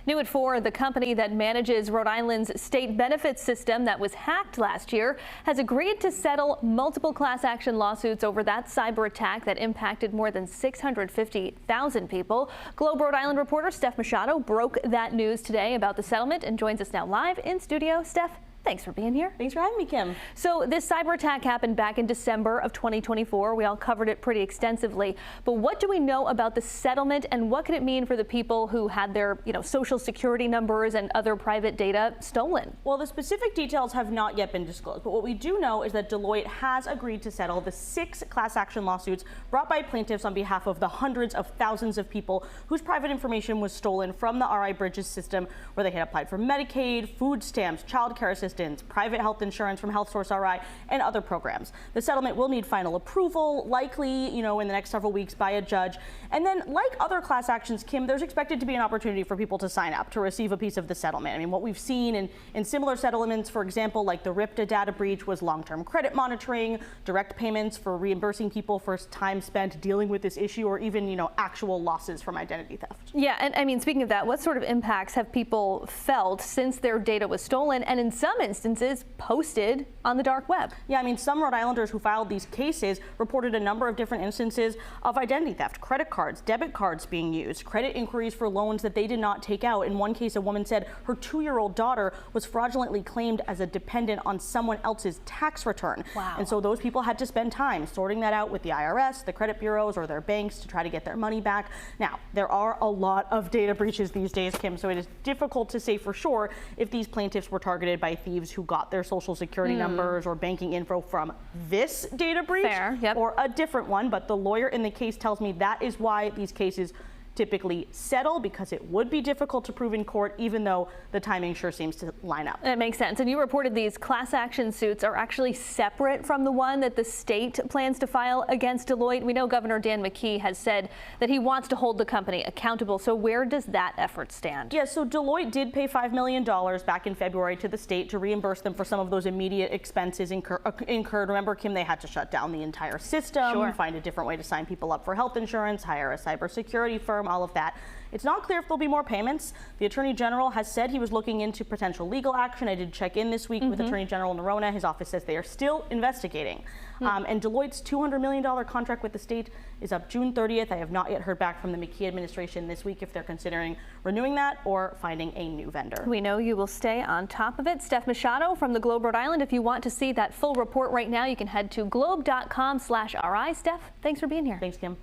New at 4, the company that manages Rhode Island's state benefits system that was hacked last year has agreed to settle multiple class action lawsuits over that cyber attack that impacted more than 650,000 people. Globe Rhode Island reporter Steph Machado broke that news today about the settlement and joins us now live in studio. Steph, thanks for being here. Thanks for having me, Kim. So this cyber attack happened back in December of 2024. We all covered it pretty extensively. But what do we know about the settlement, and what could it mean for the people who had their, social security numbers and other private data stolen? Well, the specific details have not yet been disclosed, but what we do know is that Deloitte has agreed to settle the 6 class action lawsuits brought by plaintiffs on behalf of the hundreds of thousands of people whose private information was stolen from the RIBridges system, where they had applied for Medicaid, food stamps, child care assistance, private health insurance from HealthSource RI, and other programs. The settlement will need final approval, likely, in the next several weeks by a judge. And then, like other class actions, Kim, there's expected to be an opportunity for people to sign up to receive a piece of the settlement. I mean, what we've seen in similar settlements, for example, like the RIPTA data breach, was long-term credit monitoring, direct payments for reimbursing people for time spent dealing with this issue, or even, actual losses from identity theft. Yeah, and I mean, speaking of that, what sort of impacts have people felt since their data was stolen and in some instances posted on the dark web? Yeah, I mean, some Rhode Islanders who filed these cases reported a number of different instances of identity theft, credit cards, debit cards being used, credit inquiries for loans that they did not take out. In one case, a woman said her 2-year-old daughter was fraudulently claimed as a dependent on someone else's tax return. Wow. And so those people had to spend time sorting that out with the IRS, the credit bureaus, or their banks to try to get their money back. Now, there are a lot of data breaches these days, Kim, so it is difficult to say for sure if these plaintiffs were targeted by thieves who got their social security numbers or banking info from this data breach. Fair, yep. Or a different one, but the lawyer in the case tells me that is why these cases typically settle, because it would be difficult to prove in court, even though the timing sure seems to line up. That makes sense. And you reported these class action suits are actually separate from the one that the state plans to file against Deloitte. We know Governor Dan McKee has said that he wants to hold the company accountable. So where does that effort stand? Yeah, so Deloitte did pay $5 million back in February to the state to reimburse them for some of those immediate expenses incurred. Remember, Kim, they had to shut down the entire system, find a different way to sign people up for health insurance, hire a cybersecurity firm, all of that. It's not clear if there'll be more payments. The Attorney General has said he was looking into potential legal action. I did check in this week with Attorney General Nerona. His office says they are still investigating. And Deloitte's $200 million contract with the state is up June 30th. I have not yet heard back from the McKee administration this week if they're considering renewing that or finding a new vendor. We know you will stay on top of it. Steph Machado from the Globe Rhode Island. If you want to see that full report right now, you can head to globe.com/RI. Steph, thanks for being here. Thanks, Kim.